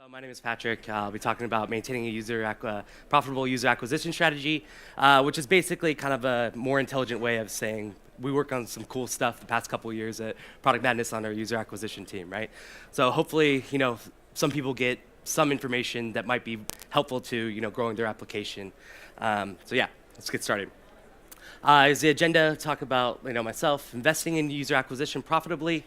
So my name is Patrick. I'll be talking about maintaining a profitable user acquisition strategy, which is basically kind of a more intelligent way of saying we work on some cool stuff the past couple of years at Product Madness on our user acquisition team, right? So hopefully, some people get some information that might be helpful to, growing their application. So yeah, let's get started. Is the agenda talk about, myself investing in user acquisition profitably,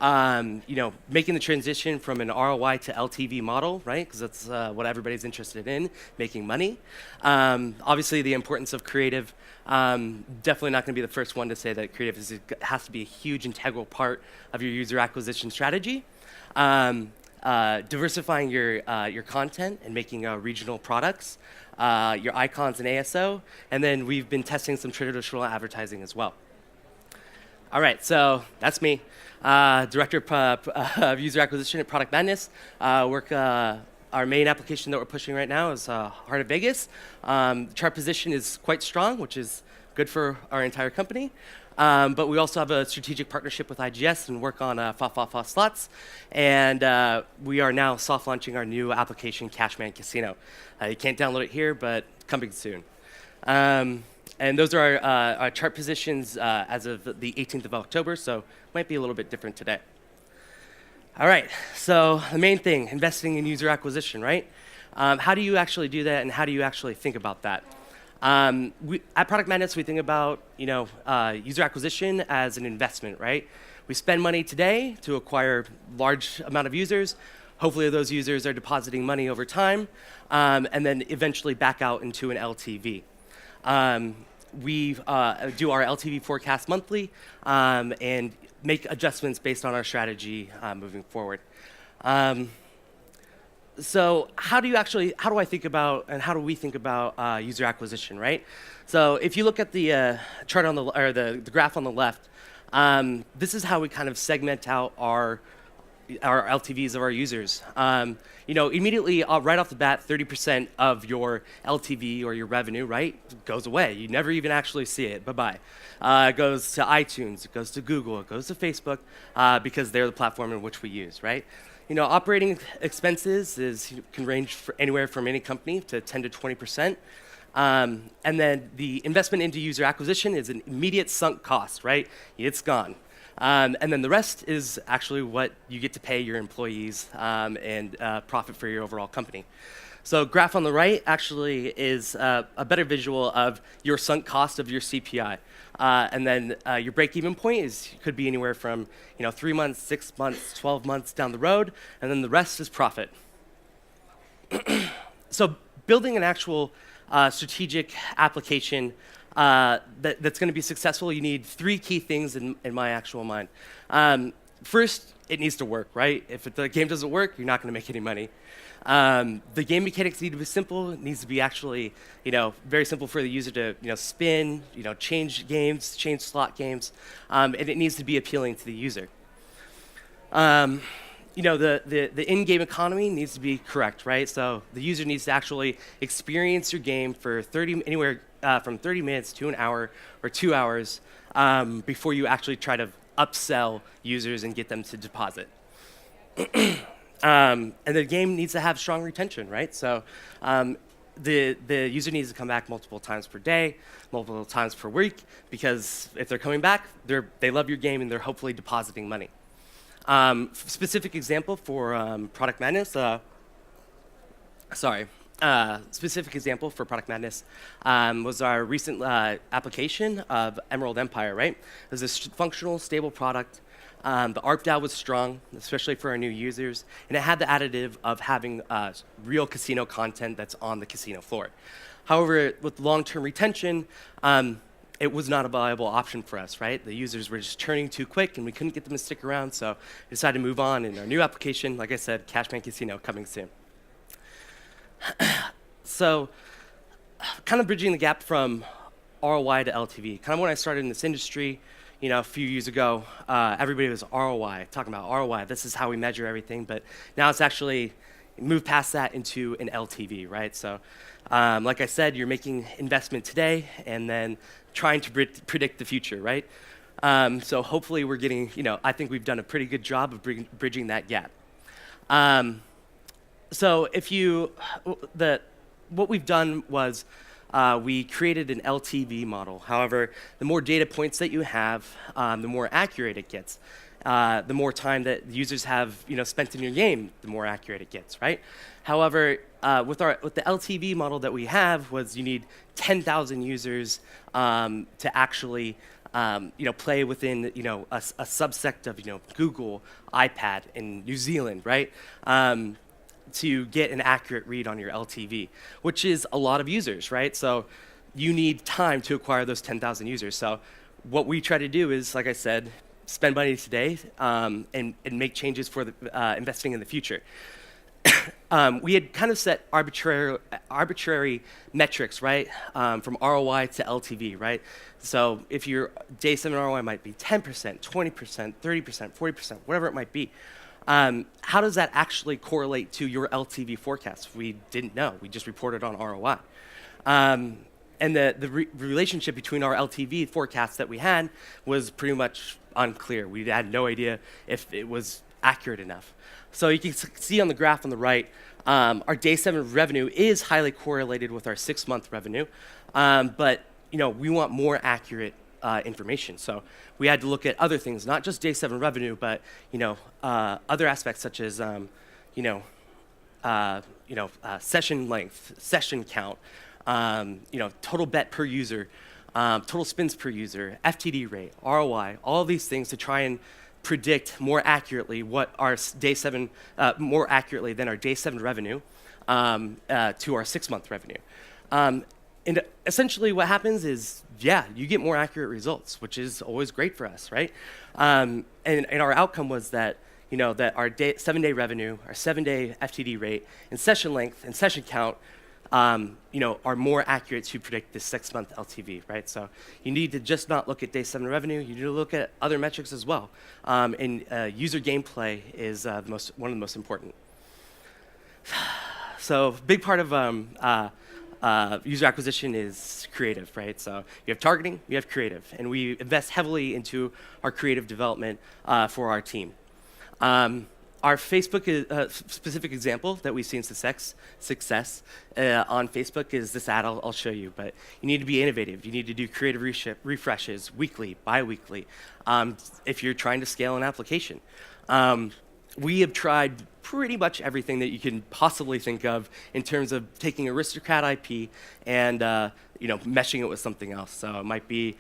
making the transition from an ROI to LTV model, right? Because that's what everybody's interested in, making money. Obviously, the importance of creative. Definitely not going to be the first one to say that creative has to be a huge integral part of your user acquisition strategy. Diversifying your content and making regional products, your icons and ASO, and then we've been testing some traditional advertising as well. All right, so that's me, Director of User Acquisition at Product Madness. Our main application that we're pushing right now is Heart of Vegas. Chart position is quite strong, which is good for our entire company. But we also have a strategic partnership with IGS and work on fa slots. And we are now soft launching our new application, Cashman Casino. You can't download it here, but coming soon. And those are our chart positions as of the 18th of October, so might be a little bit different today. All right, so the main thing, investing in user acquisition, right? How do you actually do that, and how do you actually think about that? At Product Madness, we think about user acquisition as an investment, right? We spend money today to acquire large amount of users. Hopefully, those users are depositing money over time, and then eventually back out into an LTV. We do our LTV forecast monthly and make adjustments based on our strategy moving forward. So how do I think about, and how do we think about user acquisition, right? So if you look at the chart on the graph on the left, this is how we kind of segment out our LTVs of our users. Immediately, right off the bat, 30% of your LTV or your revenue, right, goes away. You never even actually see it. Bye-bye. It goes to iTunes, it goes to Google, it goes to Facebook, because they're the platform in which we use, right? Operating expenses can range anywhere from any company to 10 to 20%. And then the investment into user acquisition is an immediate sunk cost, right? It's gone. And then the rest is actually what you get to pay your employees and profit for your overall company. So graph on the right actually is a better visual of your sunk cost of your CPI. And then your break-even point could be anywhere from 3 months, 6 months, 12 months down the road, and then the rest is profit. So building an actual strategic application that's going to be successful, you need 3 key things in my actual mind. First, it needs to work, right? If the game doesn't work, you're not going to make any money. The game mechanics need to be simple. It needs to be actually, very simple for the user to, spin, change games, change slot games, and it needs to be appealing to the user. The in-game economy needs to be correct, right? So the user needs to actually experience your game for anywhere from 30 minutes to an hour or 2 hours before you actually try to upsell users and get them to deposit. And the game needs to have strong retention, right? So the user needs to come back multiple times per day, multiple times per week, because if they're coming back, they love your game and they're hopefully depositing money. Specific example for Product Madness. Specific example for Product Madness was our recent application of Emerald Empire, right? It was a functional, stable product. The ARPDAU was strong, especially for our new users, and it had the additive of having real casino content that's on the casino floor. However, with long-term retention, it was not a viable option for us, right? The users were just turning too quick, and we couldn't get them to stick around, so we decided to move on. In our new application, like I said, Cashman Casino coming soon. So, kind of bridging the gap from ROI to LTV. Kind of when I started in this industry, a few years ago, everybody was ROI, talking about ROI. This is how we measure everything, but now it's actually moved past that into an LTV, right? So, like I said, you're making investment today and then trying to predict the future, right? So hopefully we're getting, I think we've done a pretty good job of bridging that gap. So what we've done was we created an LTV model. However, the more data points that you have, the more accurate it gets. The more time that users have spent in your game, the more accurate it gets, right? However, with the LTV model that we have was you need 10,000 users to actually play within a subsect of Google, iPad, in New Zealand, right? To get an accurate read on your LTV, which is a lot of users, right? So you need time to acquire those 10,000 users. So what we try to do is, like I said, spend money today and make changes for investing in the future. We had kind of set arbitrary metrics, right? From ROI to LTV, right? So if your day 7 ROI might be 10%, 20%, 30%, 40%, whatever it might be. How does that actually correlate to your LTV forecast? We didn't know. We just reported on ROI. And the relationship between our LTV forecasts that we had was pretty much unclear. We had no idea if it was accurate enough. So you can see on the graph on the right, our day 7 revenue is highly correlated with our 6-month revenue, but we want more accurate information. So we had to look at other things, not just day 7 revenue, but other aspects such as session length, session count, total bet per user, total spins per user, FTD rate, ROI, all these things to try and predict more accurately what our day 7 more accurately than our day 7 revenue to our 6-month revenue. And essentially what happens is, you get more accurate results, which is always great for us, right? And our outcome was that, that our 7-day revenue, our 7-day FTD rate, and session length and session count, are more accurate to predict the 6-month LTV, right? So you need to just not look at day 7 revenue, you need to look at other metrics as well. And user gameplay is one of the most important. So big part of user acquisition is creative, right? So you have targeting, you have creative, and we invest heavily into our creative development for our team. Our Facebook specific example that we've seen success on Facebook is this ad I'll show you, but you need to be innovative. You need to do creative refreshes weekly, bi-weekly, if you're trying to scale an application. We have tried pretty much everything that you can possibly think of in terms of taking Aristocrat IP and meshing it with something else. So it might be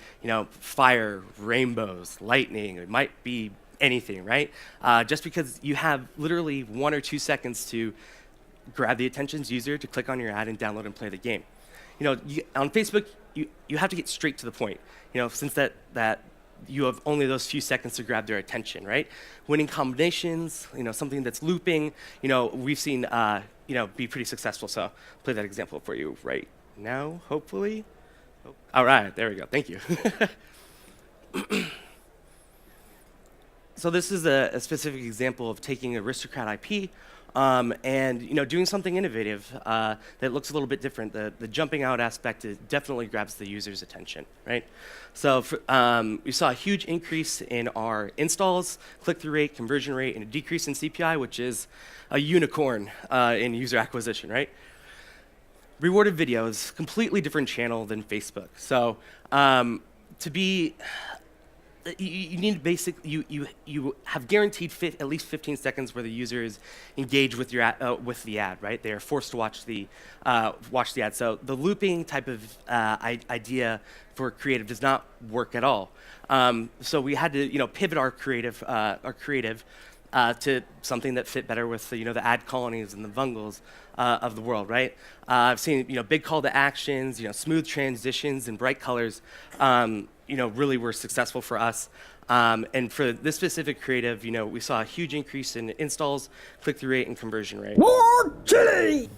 fire, rainbows, lightning. It might be anything, right? Just because you have literally 1 or 2 seconds to grab the attention user to click on your ad and download and play the game. On Facebook, you have to get straight to the point. Since that you have only those few seconds to grab their attention, right? Winning combinations, something that's looping, we've seen, be pretty successful. So I'll play that example for you right now, hopefully. Oh, all right, there we go. Thank you. So this is a specific example of taking Aristocrat IP and doing something innovative that looks a little bit different. The jumping out aspect definitely grabs the user's attention, right? So we saw a huge increase in our installs, click-through rate, conversion rate, and a decrease in CPI, which is a unicorn in user acquisition, right? Rewarded videos, completely different channel than Facebook. So you need you have guaranteed at least 15 seconds where the user is engaged with your with the ad, right? They are forced to watch the ad. So the looping type of idea for creative does not work at all. So we had to pivot our creative to something that fit better with the ad colonies and the Vungles of the world, right? I've seen big call to actions, smooth transitions and bright colors. Really were successful for us. And for this specific creative, we saw a huge increase in installs, click-through rate, and conversion rate. More chili!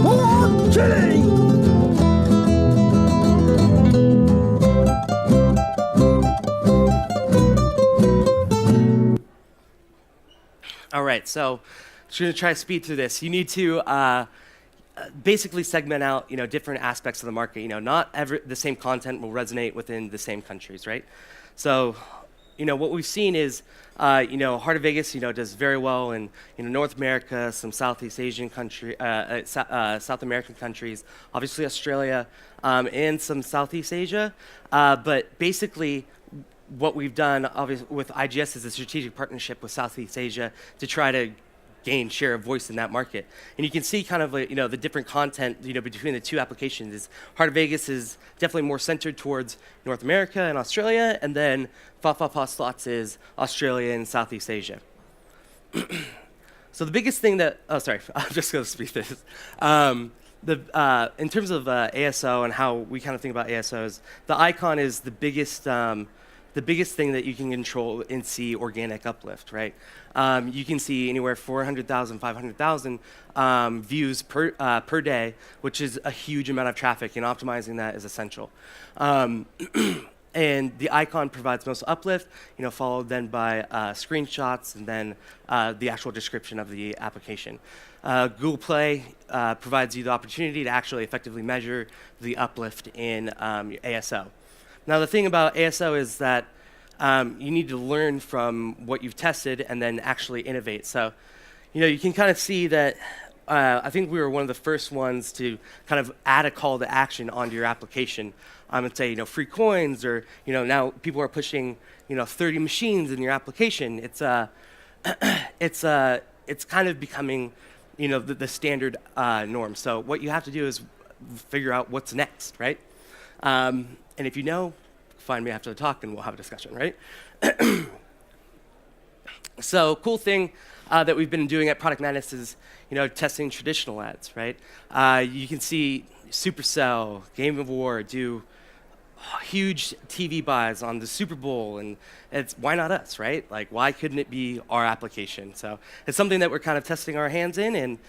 More chili! All right, so So we're going to try to speed through this. You need to basically segment out, different aspects of the market. Not the same content will resonate within the same countries, right? So, what we've seen is, Heart of Vegas, does very well in, North America, some Southeast Asian South American countries, obviously Australia, and some Southeast Asia. But basically, what we've done obviously with IGS is a strategic partnership with Southeast Asia to try to gain share of voice in that market. And you can see kind of the different content between the two applications. Is Heart of Vegas is definitely more centered towards North America and Australia, and then Fa Fa Fa Slots is Australia and Southeast Asia. So the biggest thing that, I'm just going to speak this. In terms of ASO and how we kind of think about ASOs, the icon is the biggest thing that you can control and see organic uplift, right? You can see anywhere 400,000, 500,000 views per day, which is a huge amount of traffic, and optimizing that is essential. And the icon provides most uplift, followed then by screenshots and then the actual description of the application. Google Play provides you the opportunity to actually effectively measure the uplift in ASO. Now, the thing about ASO is that you need to learn from what you've tested and then actually innovate. So, you can kind of see that I think we were one of the first ones to kind of add a call to action onto your application and say, free coins, or, now people are pushing, 30 machines in your application. It's kind of becoming, the standard norm. So what you have to do is figure out what's next, right? And if find me after the talk and we'll have a discussion, right? So cool thing that we've been doing at Product Madness is, testing traditional ads, right? You can see Supercell, Game of War do huge TV buys on the Super Bowl, and why not us, right? Like, why couldn't it be our application? So it's something that we're kind of testing our hands in, and,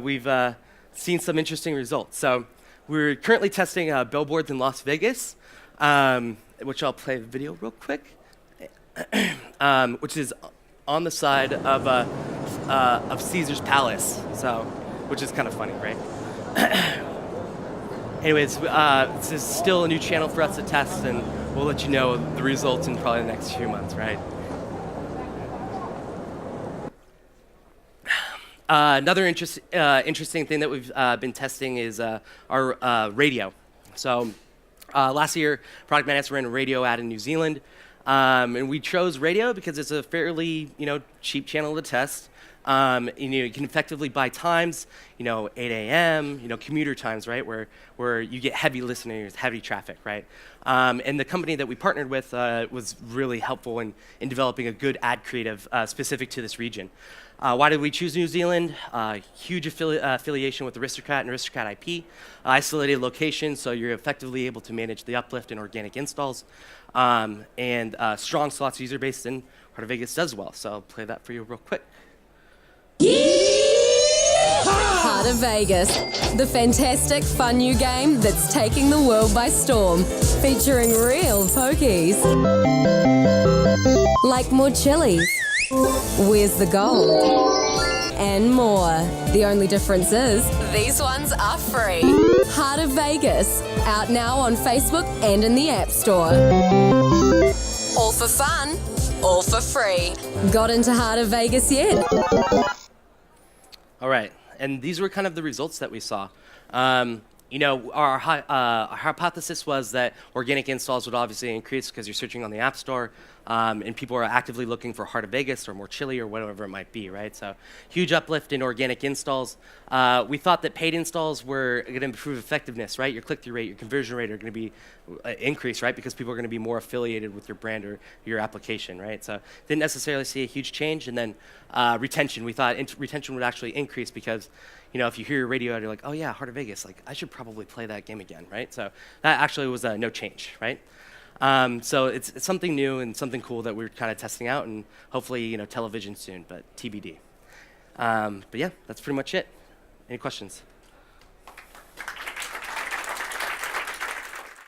we've seen some interesting results. So we're currently testing Billboards in Las Vegas, which I'll play the video real quick, which is on the side of Caesar's Palace, so which is kind of funny, right? Anyways, this is still a new channel for us to test, and we'll let you know the results in probably the next few months, right? Another interesting thing that we've been testing is our radio. So last year, Product Madness ran a radio ad in New Zealand, and we chose radio because it's a fairly cheap channel to test. You can effectively buy times, 8 a.m., commuter times, right, where you get heavy listeners, heavy traffic, right? And the company that we partnered with was really helpful in developing a good ad creative specific to this region. Why did we choose New Zealand? Huge affiliation with Aristocrat and Aristocrat IP, isolated location, so you're effectively able to manage the uplift and organic installs, and strong slots user base, and Heart of Vegas does well. So I'll play that for you real quick. Heart of Vegas, the fantastic, fun new game that's taking the world by storm, featuring real pokies. Like more chilies, where's the gold, and more. The only difference is, these ones are free. Heart of Vegas, out now on Facebook and in the App Store. All for fun, all for free. Got into Heart of Vegas yet? All right, and these were kind of the results that we saw. Our hypothesis was that organic installs would obviously increase because you're searching on the App Store, and people are actively looking for Heart of Vegas or more chili or whatever it might be, right? So huge uplift in organic installs. We thought that paid installs were going to improve effectiveness, right? Your click-through rate, your conversion rate are going to be increased, right? Because people are going to be more affiliated with your brand or your application, right? So didn't necessarily see a huge change. And then retention, we thought retention would actually increase because if you hear your radio ad, you're like, oh yeah, Heart of Vegas, like I should probably play that game again, right? So that actually was no change, right? So it's something new and something cool that we're kind of testing out, and hopefully television soon, but TBD. But yeah, that's pretty much it. Any questions?